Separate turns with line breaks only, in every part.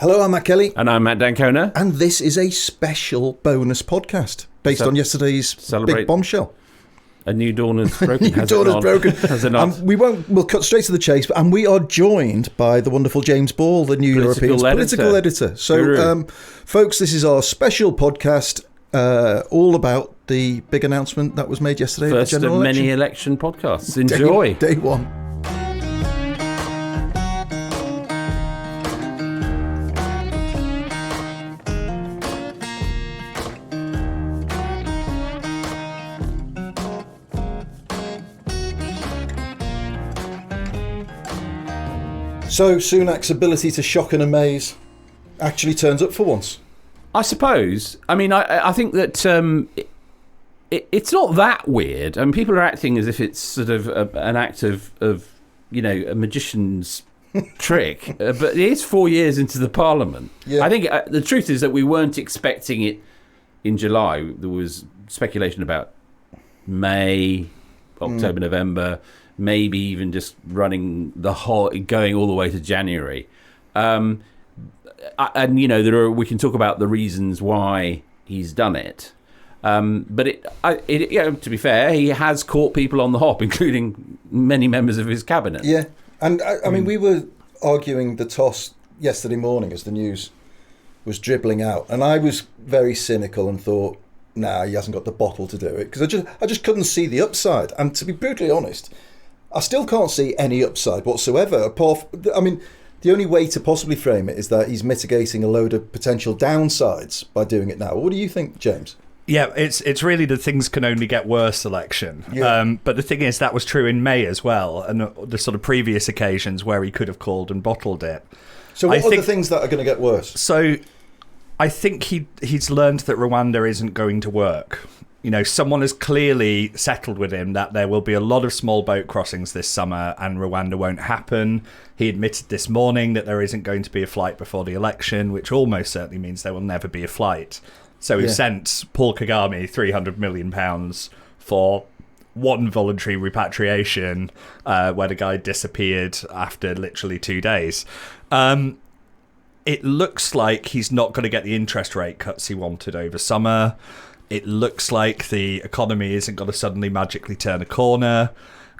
Hello, I'm Matt Kelly.
And I'm Matt Dancona.
And this is a special bonus podcast based on yesterday's big bombshell.
A new dawn has broken.
Has it not? We'll cut straight to the chase, and we are joined by the wonderful James Ball, the New European's political editor. So, folks, this is our special podcast all about the big announcement that was made yesterday.
First of many election podcasts. Enjoy.
Day one. So Sunak's ability to shock and amaze actually turns up for once.
I suppose. I mean, I think that it's not that weird. I mean, people are acting as if it's sort of an act of a magician's trick. But it is 4 years into the Parliament. Yeah. I think the truth is that we weren't expecting it in July. There was speculation about May, October, November. Maybe even just running going all the way to January, and we can talk about the reasons why he's done it. But to be fair, he has caught people on the hop, including many members of his cabinet.
Yeah, and I mean, we were arguing the toss yesterday morning as the news was dribbling out, and I was very cynical and thought, nah, he hasn't got the bottle to do it, because I just couldn't see the upside. And to be brutally honest, I still can't see any upside whatsoever. The only way to possibly frame it is that he's mitigating a load of potential downsides by doing it now. What do you think, James?
Yeah, it's really the things can only get worse election. Yeah. But the thing is, that was true in May as well, and the sort of previous occasions where he could have called and bottled it.
So what are the things that are going to get worse?
So I think he's learned that Rwanda isn't going to work. Someone has clearly settled with him that there will be a lot of small boat crossings this summer and Rwanda won't happen. He admitted this morning that there isn't going to be a flight before the election, which almost certainly means there will never be a flight. So he sent Paul Kagame £300 million for one voluntary repatriation where the guy disappeared after literally 2 days. It looks like he's not going to get the interest rate cuts he wanted over summer. It looks like the economy isn't going to suddenly magically turn a corner.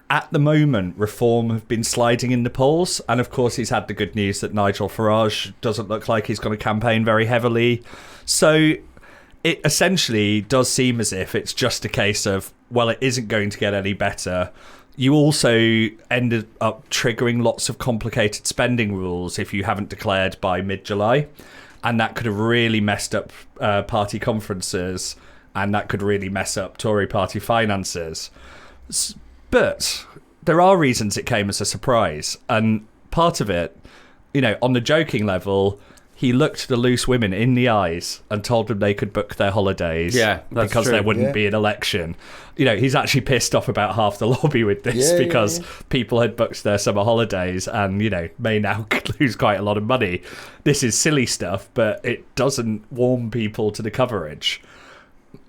At the moment, Reform have been sliding in the polls. And of course, he's had the good news that Nigel Farage doesn't look like he's going to campaign very heavily. So it essentially does seem as if it's just a case of, well, it isn't going to get any better. You also ended up triggering lots of complicated spending rules if you haven't declared by mid-July. And that could have really messed up party conferences. And that could really mess up Tory party finances. But there are reasons it came as a surprise. And part of it, on the joking level, he looked the loose women in the eyes and told them they could book their holidays because there wouldn't be an election. He's actually pissed off about half the lobby with this because people had booked their summer holidays and, may now lose quite a lot of money. This is silly stuff, but it doesn't warm people to the coverage.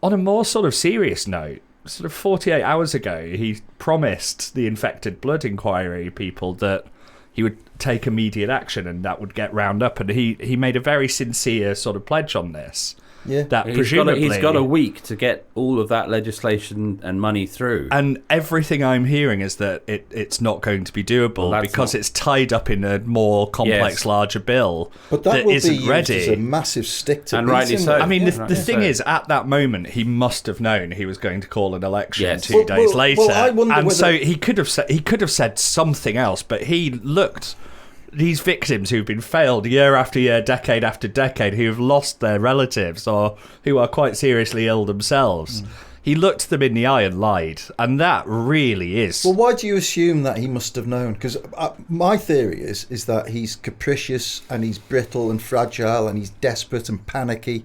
On a more sort of serious note, sort of 48 hours ago, he promised the infected blood inquiry people that he would take immediate action and that would get round up. And he made a very sincere sort of pledge on this. Yeah, that presumably
he's got a week to get all of that legislation and money through.
And everything I'm hearing is that it's not going to be doable because it's tied up in a more complex, larger bill.
But that will
isn't
be
ready.
Used as a massive stick to
and rightly so.
I mean, the thing is, at that moment, he must have known he was going to call an election 2 days later, so he could have said something else. But he looked. These victims who've been failed year after year, decade after decade, who have lost their relatives or who are quite seriously ill themselves, he looked them in the eye and lied. And that really is...
Well, why do you assume that he must have known? Because my theory is that he's capricious and he's brittle and fragile and he's desperate and panicky.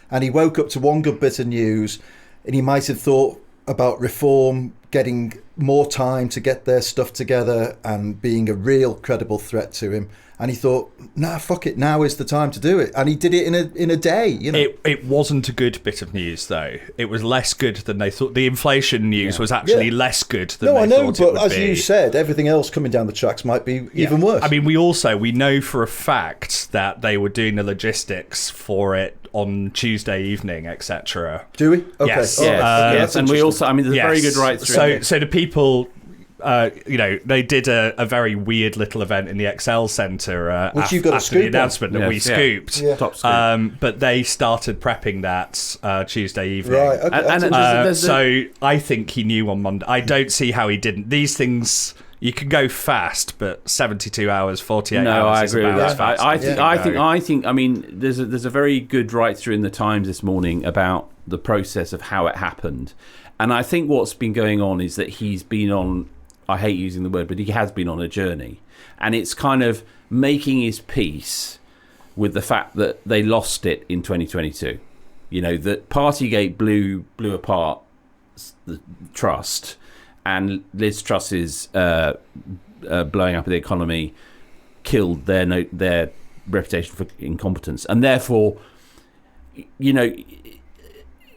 And he woke up to one good bit of news and he might have thought about Reform getting more time to get their stuff together and being a real credible threat to him. And he thought, nah, fuck it, now is the time to do it. And he did it in a day, you know.
It wasn't a good bit of news, though. It was less good than they thought. The inflation news was actually less good than they thought it would be. No, I know, but
as you said, everything else coming down the tracks might be even worse.
I mean, we know for a fact that they were doing the logistics for it on Tuesday evening, etc.
Do we? Okay.
Yes.
Yes. And we also, I mean, there's a very good right through.
So the people... they did a very weird little event in the Excel Centre
which you got
after the announcement that we scooped.
Yeah.
Top scoop.
But they started prepping that Tuesday evening.
Right, okay.
So I think he knew on Monday. I don't see how he didn't. These things... You can go fast, but 72 hours, 48 hours.
No, I agree with that.
Fast.
I think. I mean, there's a very good write through in the Times this morning about the process of how it happened, and I think what's been going on is that he's been on. I hate using the word, but he has been on a journey, and it's kind of making his peace with the fact that they lost it in 2022. You know, that Partygate blew apart the trust. And Liz Truss's blowing up of the economy killed their reputation for incompetence, and therefore, you know,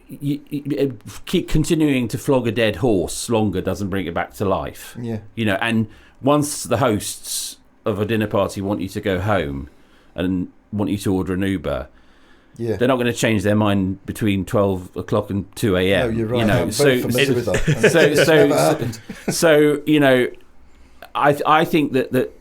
you keep continuing to flog a dead horse longer doesn't bring it back to life.
Yeah,
you know, and once the hosts of a dinner party want you to go home and want you to order an Uber.
Yeah.
They're not going to change their mind between 12 o'clock and 2 a.m.
No, you're right.
You know,
I'm very familiar with that.
So you know, I think that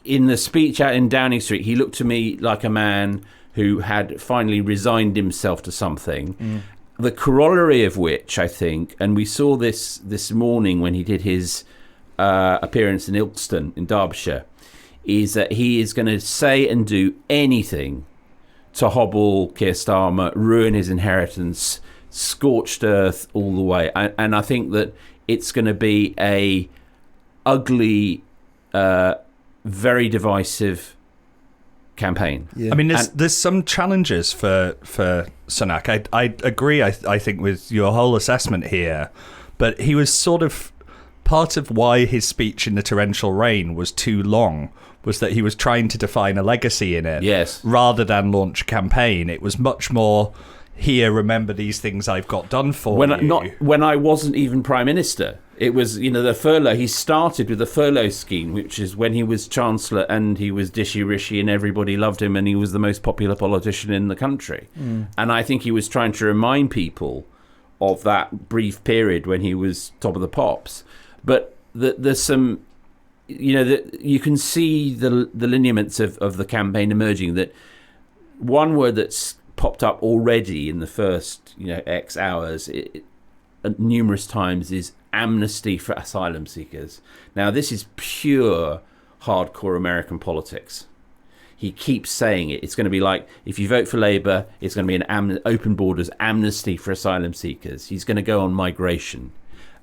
in the speech out in Downing Street, he looked to me like a man who had finally resigned himself to something. Mm. The corollary of which, I think, and we saw this morning when he did his appearance in Ilkeston in Derbyshire, is that he is going to say and do anything to hobble Keir Starmer, ruin his inheritance, scorched earth all the way. And I think that it's going to be a ugly, very divisive campaign.
Yeah. I mean, there's some challenges for Sunak. I agree, I think, with your whole assessment here, but he was sort of... Part of why his speech in the torrential rain was too long was that he was trying to define a legacy in it,
yes, rather
than launch a campaign. It was much more, here, remember these things I've got done for you.
When I wasn't even Prime Minister. It was, you know, the furlough. He started with the furlough scheme, which is when he was Chancellor and he was dishy Rishi and everybody loved him and he was the most popular politician in the country. Mm. And I think he was trying to remind people of that brief period when he was top of the pops. But there's some, you know, that you can see the lineaments of the campaign emerging. That one word that's popped up already in the first, you know, X hours, numerous times, is amnesty for asylum seekers. Now, this is pure hardcore American politics. He keeps saying it. It's going to be like, if you vote for Labour, it's going to be an open borders amnesty for asylum seekers. He's going to go on migration.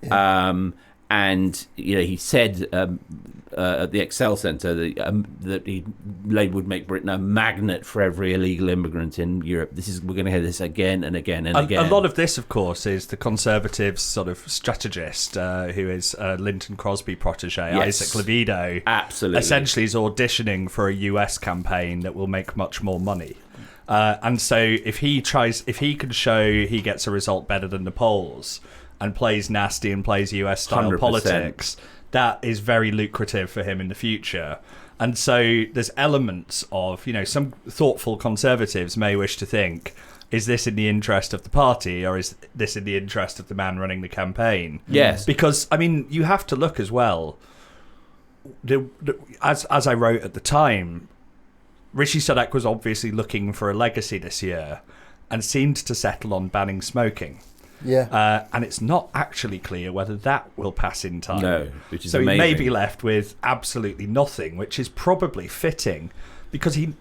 Yeah. And you know, he said at the Excel Centre that Labour would make Britain a magnet for every illegal immigrant in Europe. We're going to hear this again and again and again.
A lot of this, of course, is the Conservatives' sort of strategist, who is Linton Crosby protege, yes, Isaac Levido.
Absolutely,
essentially is auditioning for a US campaign that will make much more money. And so, if he can show he gets a result better than the polls, and plays nasty and plays US-style
100%.
politics, that is very lucrative for him in the future. And so there's elements of, you know, some thoughtful Conservatives may wish to think, is this in the interest of the party or is this in the interest of the man running the campaign?
Yes.
Because, I mean, you have to look as well. As I wrote at the time, Rishi Sunak was obviously looking for a legacy this year and seemed to settle on banning smoking.
Yeah,
and it's not actually clear whether that will pass in time.
No, which is
so
amazing.
He may be left with absolutely nothing, which is probably fitting, because he,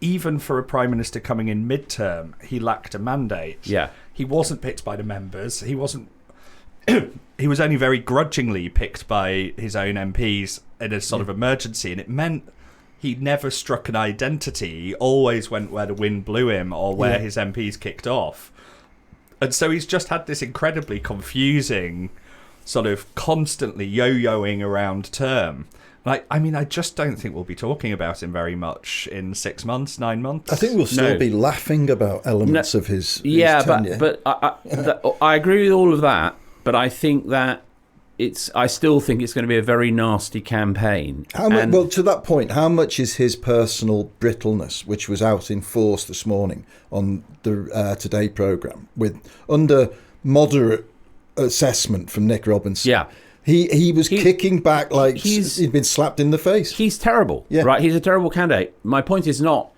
even for a prime minister coming in midterm, he lacked a mandate.
Yeah,
he wasn't picked by the members. He wasn't. He was only very grudgingly picked by his own MPs in a sort of emergency, and it meant he never struck an identity. He always went where the wind blew him or where his MPs kicked off. And so he's just had this incredibly confusing sort of constantly yo-yoing around term. I just don't think we'll be talking about him very much in 6 months, 9 months.
I think we'll still be laughing about elements of his tenure.
but I agree with all of that. But I think that I still think it's going to be a very nasty campaign.
Well, to that point, how much is his personal brittleness, which was out in force this morning on the Today programme, under moderate assessment from Nick Robinson?
Yeah.
He was kicking back like he'd been slapped in the face.
He's terrible, right? He's a terrible candidate. My point is not,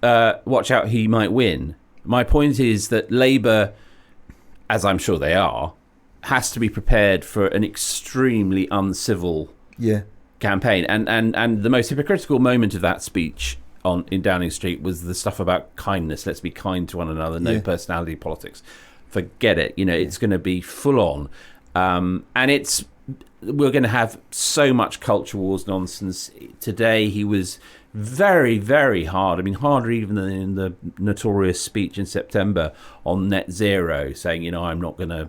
watch out, he might win. My point is that Labour, as I'm sure they are, has to be prepared for an extremely uncivil campaign. And the most hypocritical moment of that speech in Downing Street was the stuff about kindness. Let's be kind to one another, no personality politics. Forget it. It's going to be full on. And we're going to have so much culture wars nonsense. Today he was very, very hard. I mean, harder even than in the notorious speech in September on net zero, saying, I'm not going to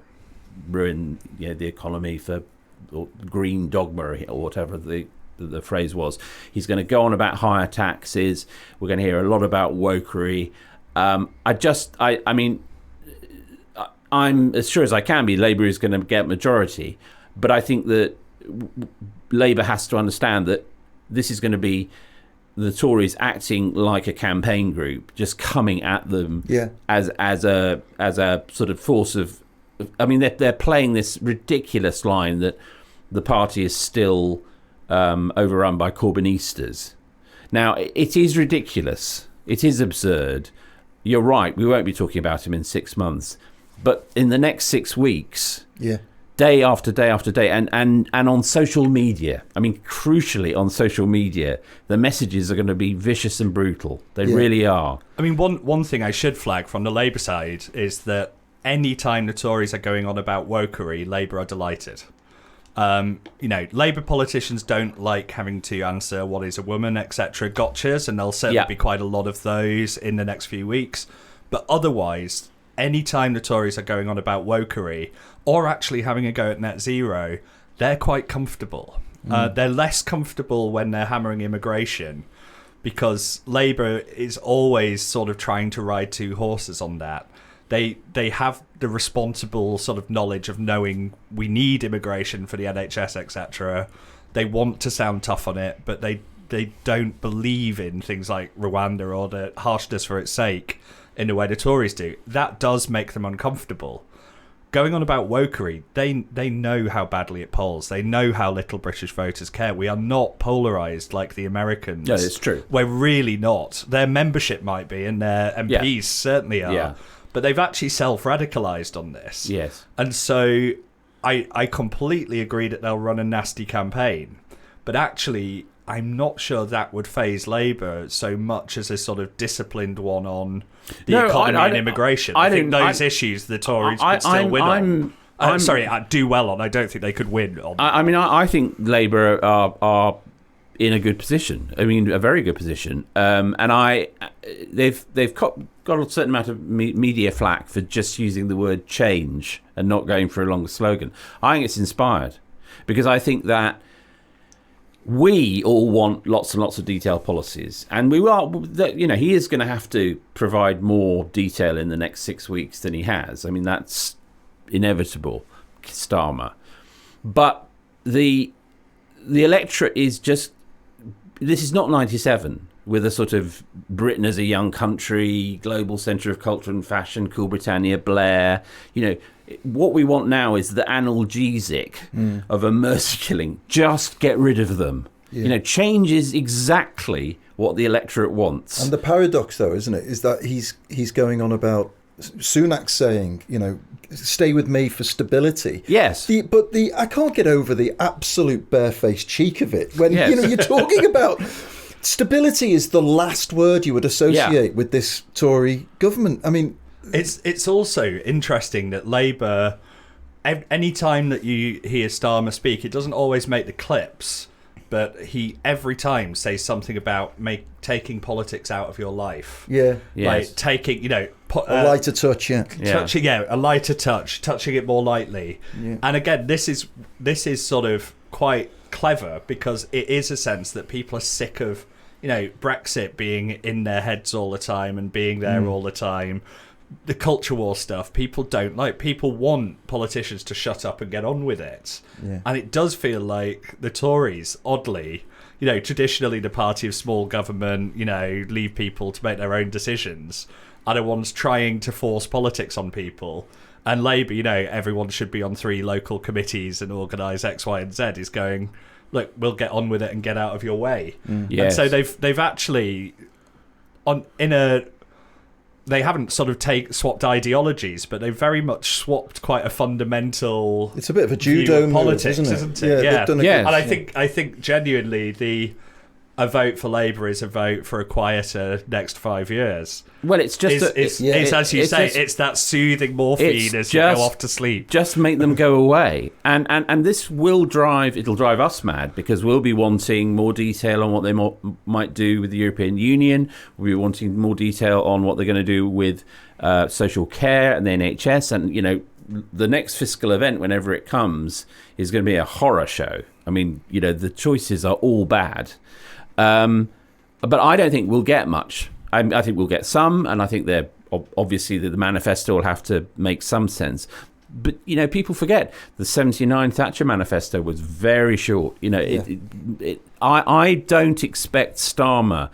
ruin the economy for green dogma or whatever the phrase was. He's going to go on about higher taxes. We're going to hear a lot about wokery. I mean, I'm as sure as I can be Labour is going to get majority, but I think that Labour has to understand that this is going to be the Tories acting like a campaign group, just coming at them as a sort of force of. I mean, they're playing this ridiculous line that the party is still overrun by Corbynistas. Now, it is ridiculous. It is absurd. You're right. We won't be talking about him in 6 months. But in the next 6 weeks, day after day after day, and on social media, I mean, crucially on social media, the messages are going to be vicious and brutal. They really are. I
mean, one thing I should flag from the Labour side is that any time the Tories are going on about wokery, Labour are delighted. Labour politicians don't like having to answer what is a woman, etc. gotchas, and there'll certainly be quite a lot of those in the next few weeks. But otherwise, any time the Tories are going on about wokery or actually having a go at net zero, they're quite comfortable. They're less comfortable when they're hammering immigration, because Labour is always sort of trying to ride two horses on that. They have the responsible sort of knowledge of knowing we need immigration for the NHS, etc. They want to sound tough on it, but they don't believe in things like Rwanda or the harshness for its sake in the way the Tories do. That does make them uncomfortable. Going on about wokery, they know how badly it polls. They know how little British voters care. We are not polarised like the Americans.
Yeah, it's true.
We're really not. Their membership might be, and their MPs certainly are. Yeah. But they've actually self-radicalised on this.
Yes.
And so I completely agree that they'll run a nasty campaign. But actually, I'm not sure that would faze Labour so much as a sort of disciplined one on the economy and immigration. I think those issues the Tories could still win on. Do well on. I don't think they could win on.
I think Labour are in a good position. I mean, a very good position. They've got a certain amount of media flack for just using the word change and not going for a longer slogan. I think it's inspired, because I think that we all want lots and lots of detailed policies, and he is going to have to provide more detail in the next 6 weeks than he has. I mean, that's inevitable, Starmer. But the electorate is just, this is not 97 with a sort of Britain as a young country, global centre of culture and fashion, Cool Britannia, Blair. What we want now is the analgesic of a mercy killing. Just get rid of them. Yeah. Change is exactly what the electorate wants.
And the paradox, though, isn't it, is that he's going on about Sunak saying, stay with me for stability.
Yes.
But I can't get over the absolute barefaced cheek of it when you're talking about stability is the last word you would associate with this Tory government. I mean,
it's also interesting that Labour, any time that you hear Starmer speak, it doesn't always make the clips, but he every time says something about taking politics out of your life.
Yeah.
Yes. Like taking, a
lighter touch,
touching, a lighter touch, touching it more lightly. Yeah. And again, this is sort of quite clever because it is a sense that people are sick of, Brexit being in their heads all the time and being there all the time. The culture war stuff, people don't like. People want politicians to shut up and get on with it.
Yeah.
And it does feel like the Tories, oddly, traditionally the party of small government, leave people to make their own decisions, are the ones trying to force politics on people. And Labour, everyone should be on 3 local committees and organise X, Y, and Z, is going, look, we'll get on with it and get out of your way.
Yes.
And so they've actually they haven't sort of swapped ideologies, but they've very much swapped quite a fundamental.
It's a bit of a judo move,
politics,
isn't it?
Yeah.
They've done
And I think genuinely a vote for Labour is a vote for a quieter next 5 years.
Well, it's just
it's as you say, it's that soothing morphine as you go off to sleep.
Just make them go away, and this will drive us mad, because we'll be wanting more detail on what they might do with the European Union. We'll be wanting more detail on what they're going to do with social care and the NHS, and the next fiscal event, whenever it comes, is going to be a horror show. I mean, the choices are all bad. But I don't think we'll get much. I think we'll get some, and I think they're obviously the manifesto will have to make some sense. But people forget the '79 Thatcher manifesto was very short. I don't expect Starmer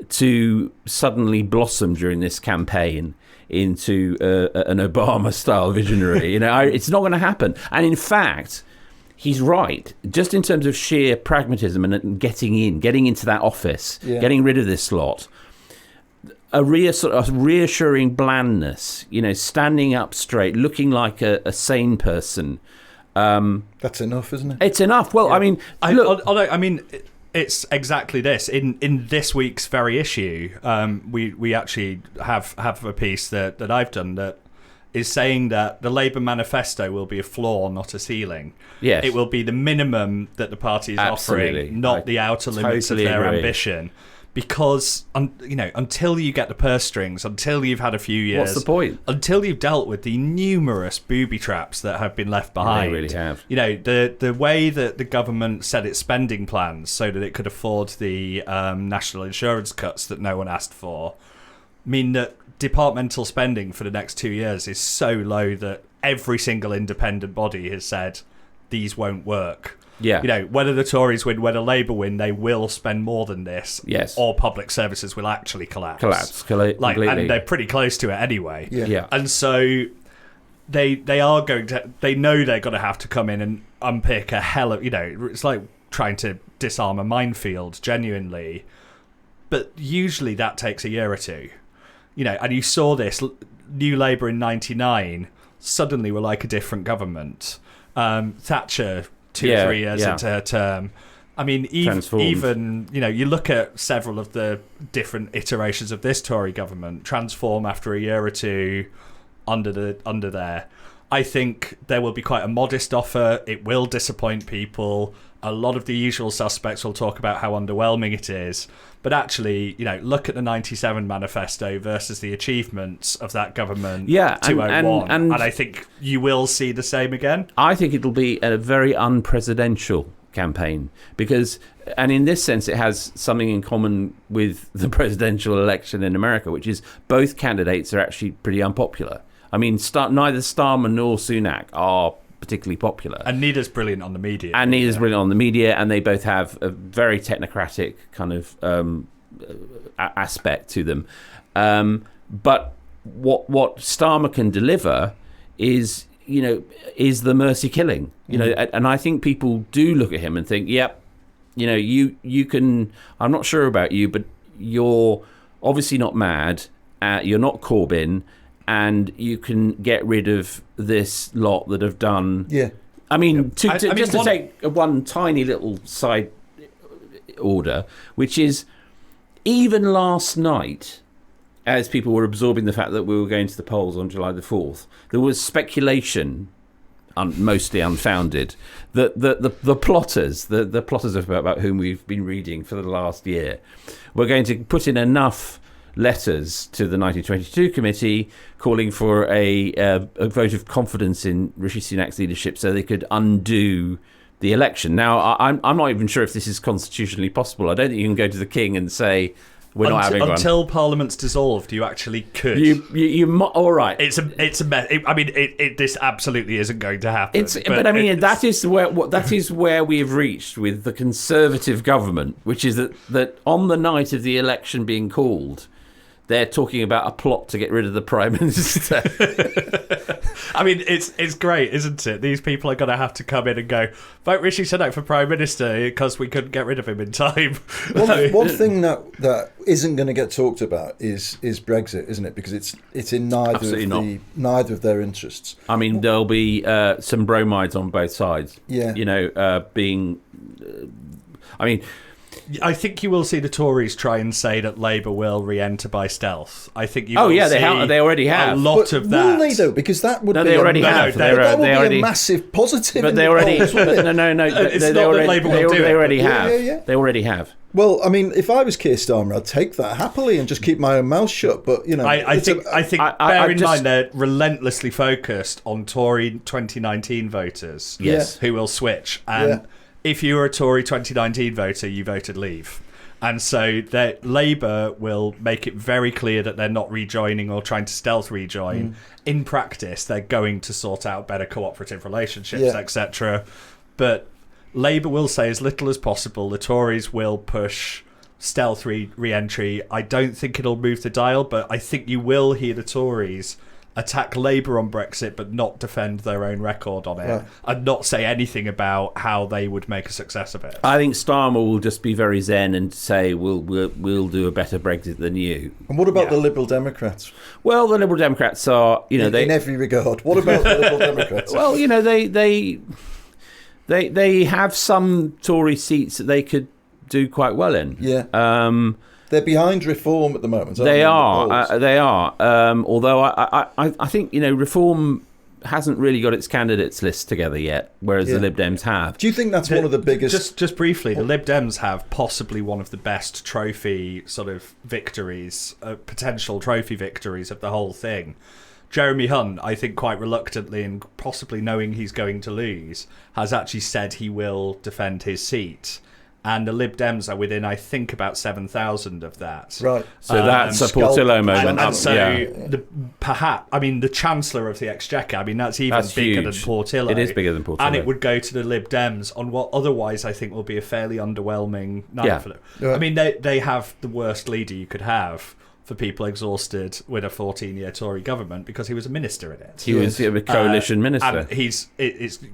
to suddenly blossom during this campaign into an Obama-style visionary. It's not going to happen. And in fact, he's right, just in terms of sheer pragmatism and getting into that office, getting rid of this lot. A reassuring blandness, standing up straight, looking like a sane person.
That's enough, isn't it?
It's enough. Well,
it's exactly this. In this week's very issue, we actually have a piece that I've done that is saying that the Labour manifesto will be a floor, not a ceiling.
Yes.
It will be the minimum that the party is offering, not the outer limits of their ambition. Because, until you get the purse strings, until you've had a few years...
What's the point?
Until you've dealt with the numerous booby traps that have been left behind.
They really have.
The way that the government set its spending plans so that it could afford the national insurance cuts that no one asked for, mean that departmental spending for the next 2 years is so low that every single independent body has said these won't work.
Yeah.
Whether the Tories win, whether Labour win, they will spend more than this.
Yes.
Or public services will actually collapse.
Completely.
And they're pretty close to it anyway.
Yeah.
And so they are going to. They know they're going to have to come in and unpick a hell of. It's like trying to disarm a minefield. Genuinely, but usually that takes a year or two. And you saw this. New Labour in '99 suddenly were like a different government. Thatcher 3 years into her term. I mean, even you look at several of the different iterations of this Tory government transform after a year or two under there. I think there will be quite a modest offer. It will disappoint people. A lot of the usual suspects will talk about how underwhelming it is. But actually, look at the '97 manifesto versus the achievements of that government. 2001, and I think you will see the same again.
I think it'll be a very unpresidential campaign because, and in this sense, it has something in common with the presidential election in America, which is both candidates are actually pretty unpopular. I mean, neither Starmer nor Sunak are particularly popular.
And neither's brilliant on the media.
And they both have a very technocratic kind of aspect to them. But what Starmer can deliver is the mercy killing. And I think people do look at him and think, yep, you can. I'm not sure about you, but you're obviously not mad. You're not Corbyn. And you can get rid of this lot that have done. Yeah. I mean, to take one tiny little side order, which is even last night, as people were absorbing the fact that we were going to the polls on July the 4th, there was speculation, mostly unfounded, that the plotters, the plotters about whom we've been reading for the last year, were going to put in enough letters to the 1922 committee calling for a vote of confidence in Rishi Sunak's leadership so they could undo the election. Now, I'm not even sure if this is constitutionally possible. I don't think you can go to the king and say, we're not having one.
Until Parliament's dissolved, you actually could.
All right.
It's a mess. I mean, this absolutely isn't going to happen.
But I mean, that is where we have reached with the Conservative government, which is that on the night of the election being called, they're talking about a plot to get rid of the Prime Minister.
I mean, it's great, isn't it? These people are going to have to come in and go, vote Rishi Sunak for Prime Minister because we couldn't get rid of him in time.
One thing that isn't going to get talked about is Brexit, isn't it? Because it's in neither of their interests.
I mean, there'll be some bromides on both sides.
Yeah.
I think you will see the Tories try and say that Labour will re-enter by stealth. I think you.
They already have
a lot of that.
Will they though? Because that would.
No, they already have.
That would be a massive positive.
But they already. No.
It's not that Labour will do it.
They already have.
Yeah.
They already have.
Well, I mean, if I was Keir Starmer, I'd take that happily and just keep my own mouth shut. But
I think. Bear in mind, they're relentlessly focused on Tory 2019 voters.
Yes,
who will switch and. If you were a Tory 2019 voter, you voted Leave. And so Labour will make it very clear that they're not rejoining or trying to stealth rejoin. In practice, they're going to sort out better cooperative relationships, etc. But Labour will say as little as possible. The Tories will push stealth re-entry. I don't think it'll move the dial, but I think you will hear the Tories attack Labour on Brexit but not defend their own record on it and not say anything about how they would make a success of it.
I think Starmer will just be very zen and say we'll do a better Brexit than you.
And what about the Liberal Democrats?
Well, the Liberal Democrats are,
in every regard. What about the Liberal Democrats?
Well, they have some Tory seats that they could do quite well in.
Yeah. They're behind Reform at the moment.
They are. They are. Although I think Reform hasn't really got its candidates list together yet, whereas the Lib Dems have.
Do you think that's one of the biggest?
Just briefly, the Lib Dems have possibly one of the best trophy sort of victories, potential trophy victories of the whole thing. Jeremy Hunt, I think quite reluctantly and possibly knowing he's going to lose, has actually said he will defend his seat. And the Lib Dems are within, I think, about 7,000 of that.
Right.
So that's a Portillo moment.
And so, the Chancellor of the Exchequer, that's even bigger than Portillo.
It is bigger than Portillo.
And it would go to the Lib Dems on what otherwise I think will be a fairly underwhelming night for them. Yeah. I mean, they have the worst leader you could have for people exhausted with a 14-year Tory government because he was a minister in it.
He was a coalition minister.
And it's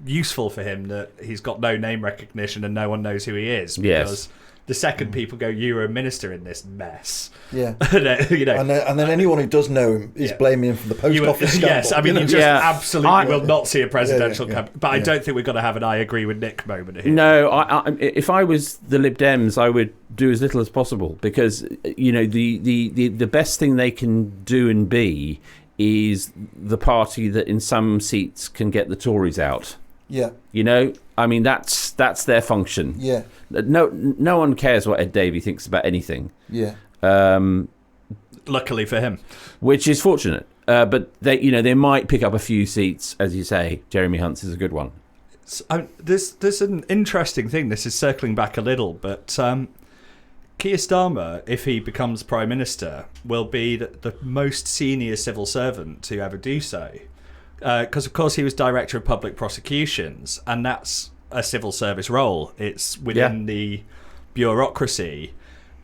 useful for him that he's got no name recognition and no one knows who he is.
Yes.
Because the second people go, you're a minister in this mess.
Yeah. And then anyone who does know him is blaming him for the post office scandal.
Yes, you just absolutely will not see a presidential campaign. But I don't think we've got to have an I agree with Nick moment here.
No, if I was the Lib Dems, I would do as little as possible because, the best thing they can do and be is the party that in some seats can get the Tories out.
Yeah.
That's their function.
Yeah.
No one cares what Ed Davey thinks about anything.
Yeah.
Luckily for him.
Which is fortunate. But they might pick up a few seats, as you say. Jeremy Hunt's is a good one.
There's an interesting thing. This is circling back a little, but Keir Starmer, if he becomes Prime Minister, will be the most senior civil servant to ever do so. Because, of course, he was Director of Public Prosecutions, and that's a civil service role. It's within the bureaucracy,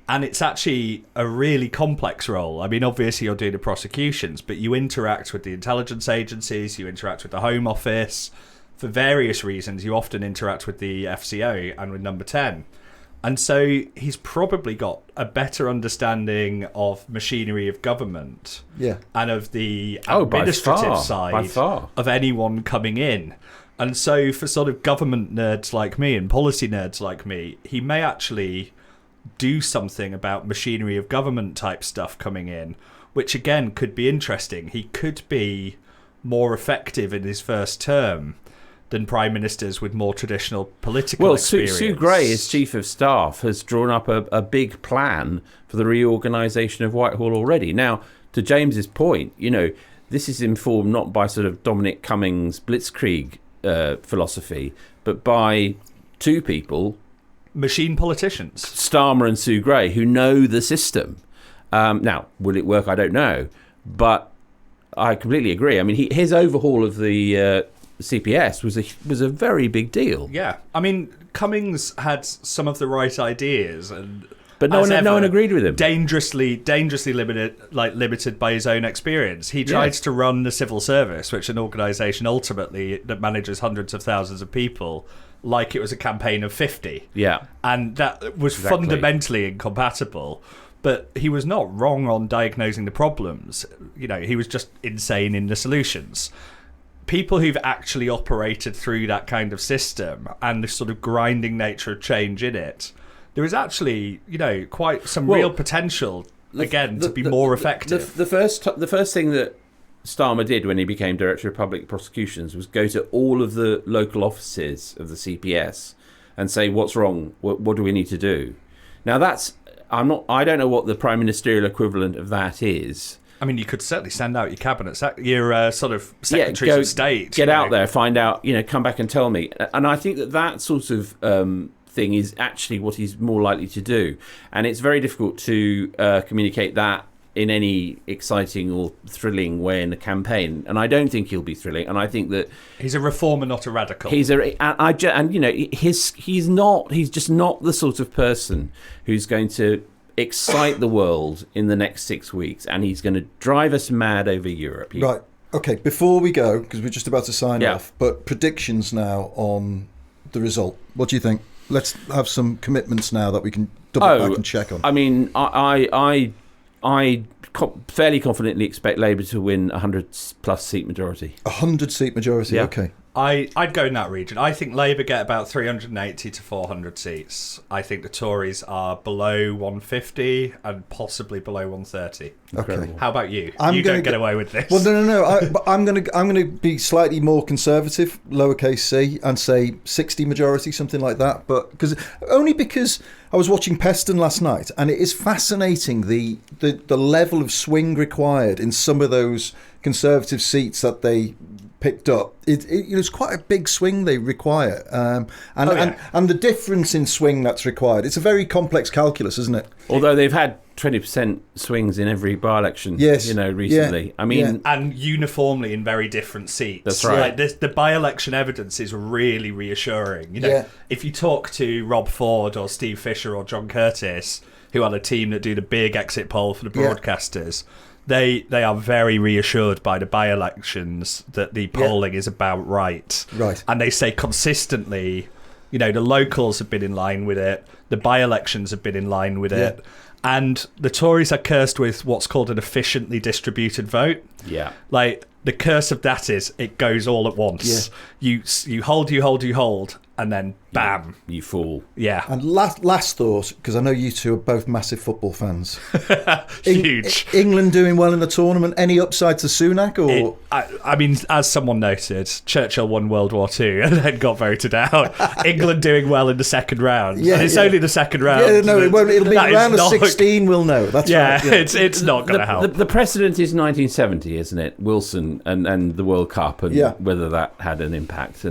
and it's actually a really complex role. I mean, obviously, you're doing the prosecutions, but you interact with the intelligence agencies, you interact with the Home Office. For various reasons, you often interact with the FCO and with Number 10. And so he's probably got a better understanding of machinery of government and of the administrative side of anyone coming in. And so for sort of government nerds like me and policy nerds like me, he may actually do something about machinery of government type stuff coming in, which again could be interesting. He could be more effective in his first term than prime ministers with more traditional political experience.
Well, Sue Gray, as chief of staff, has drawn up a big plan for the reorganisation of Whitehall already. Now, to James's point, this is informed not by sort of Dominic Cummings' blitzkrieg philosophy, but by two people,
machine politicians,
Starmer and Sue Gray, who know the system. Now, will it work? I don't know, but I completely agree. I mean, his overhaul of the CPS was a very big deal.
Yeah, I mean, Cummings had some of the right ideas,
but no one agreed with him.
Dangerously limited by his own experience. He tried to run the civil service, which an organisation ultimately that manages hundreds of thousands of people, like it was a campaign of 50.
Yeah,
and that was fundamentally incompatible. But he was not wrong on diagnosing the problems. He was just insane in the solutions. People who've actually operated through that kind of system and the sort of grinding nature of change in it, there is actually, quite some real potential, to be more effective.
The first thing that Starmer did when he became Director of Public Prosecutions was go to all of the local offices of the CPS and say, what's wrong? What do we need to do? Now I don't know what the prime ministerial equivalent of that is.
I mean, you could certainly send out your cabinet, your sort of secretaries of state.
Get out there, find out, come back and tell me. And I think that sort of thing is actually what he's more likely to do. And it's very difficult to communicate that in any exciting or thrilling way in a campaign. And I don't think he'll be thrilling. And I think that
he's a reformer, not a radical.
He's just not the sort of person who's going to excite the world in the next 6 weeks, and he's going to drive us mad over Europe.
Right. Okay, before we go, because we're just about to sign off, but predictions now on the result. What do you think? Let's have some commitments now that we can double back and check on.
I mean, I fairly confidently expect Labour to win 100+ seat majority.
100 seat majority, okay.
I'd go in that region. I think Labour get about 380 to 400 seats. I think the Tories are below 150 and possibly below 130.
Okay.
How about you? You don't get away with this.
Well, no. I'm going to be slightly more conservative, lowercase c, and say 60 majority, something like that. But because I was watching Peston last night, and it is fascinating the level of swing required in some of those Conservative seats that they picked up. It's quite a big swing they require, and the difference in swing that's required. It's a very complex calculus, isn't it?
Although they've had 20% swings in every by-election, recently.
Yeah.
I mean,
and uniformly in very different seats.
That's right.
Like the by-election evidence is really reassuring. If you talk to Rob Ford or Steve Fisher or John Curtis, who are the team that do the big exit poll for the broadcasters. They are very reassured by the by-elections that the polling is about right.
Right.
And they say consistently, the locals have been in line with it, the by-elections have been in line with it, and the Tories are cursed with what's called an efficiently distributed vote.
Yeah.
Like, the curse of that is it goes all at once. Yeah. You hold, and then bam.
You fall.
Yeah.
And last thought, because I know you two are both massive football fans.
Huge.
England doing well in the tournament. Any upside to Sunak? Or
I mean, as someone noted, Churchill won World War II and then got voted out. England doing well in the second round. Yeah, and it's only the second round.
Yeah, no, it won't. It'll be round of 16. We'll know. That's right. Yeah.
It's not going to help.
The precedent is 1970, isn't it? Wilson and the World Cup, and whether that had an impact.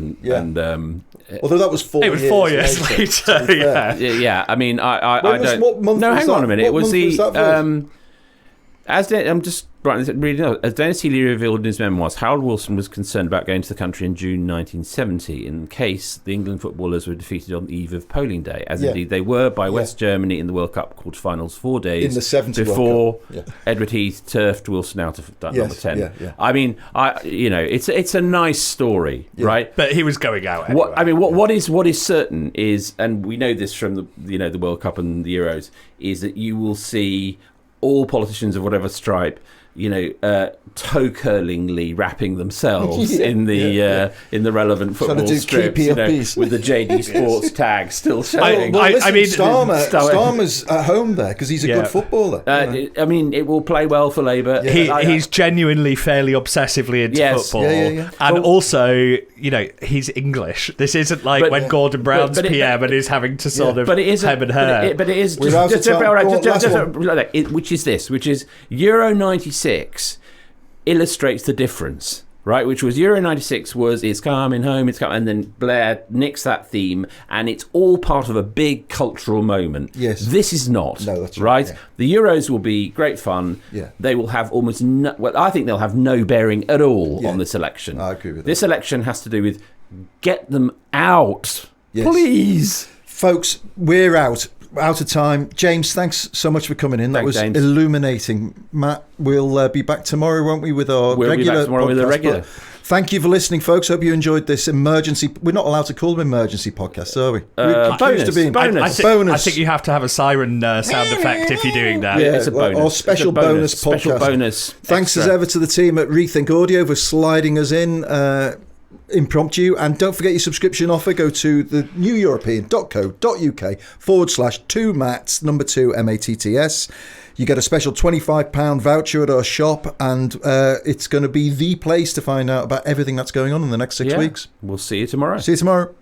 Although that was 4 years.
It was 4 years later.
Yeah. I mean, I don't.
What month
no,
was
hang
that?
on a minute.
What
It was
month
the.
Was that
I'm just reading out. As Dennis Healy revealed in his memoirs, Harold Wilson was concerned about going to the country in June 1970 in case the England footballers were defeated on the eve of polling day, as indeed they were by West Germany in the World Cup quarterfinals 4 days
in the 70
before Edward Heath turfed Wilson out of number 10.
Yeah.
I mean, it's a nice story, right?
But he was going out anyway.
What is certain is, and we know this from the World Cup and the Euros, is that you will see all politicians of whatever stripe, toe curlingly wrapping themselves in the relevant football strips, with the JD Sports tag still showing.
Starmer's at home there because he's a good footballer.
It will play well for Labour.
He's genuinely fairly obsessively into football, and also, he's English. This isn't like when Gordon Brown's PM and is having to sort of hem and her.
But it is which is Euro 96 illustrates the difference right? Which was Euro 96 was it's coming home, it's coming, and then Blair nicks that theme, and it's all part of a big cultural moment.
Yes.
This is not.
No, that's
right.
Yeah.
The Euros will be great fun.
Yeah.
They will have almost no, well, I think they'll have no bearing at all on this election.
I agree with that.
This election has to do with get them out.
Yes.
Please.
Folks, we're out of time. James, thanks so much for coming in. That was
James.
illuminating. Matt, we'll be back tomorrow, won't we, with our
We'll
regular
be back tomorrow
podcast,
with a regular.
Thank you for listening, folks. Hope you enjoyed this emergency. We're not allowed to call them emergency podcasts, are we?
Bonus.
I think you have to have a siren sound effect if you're doing that.
Yeah,
it's a bonus.
Or special
It's a
bonus podcast.
Special bonus.
Thanks
extra.
as ever to the team at Rethink Audio for sliding us in impromptu. And don't forget your subscription offer. Go to the neweuropean.co.uk/2mats, number 2 MATTS. You get a special £25 voucher at our shop, and it's going to be the place to find out about everything that's going on in the next 6 weeks.
We'll see you tomorrow.
See you tomorrow.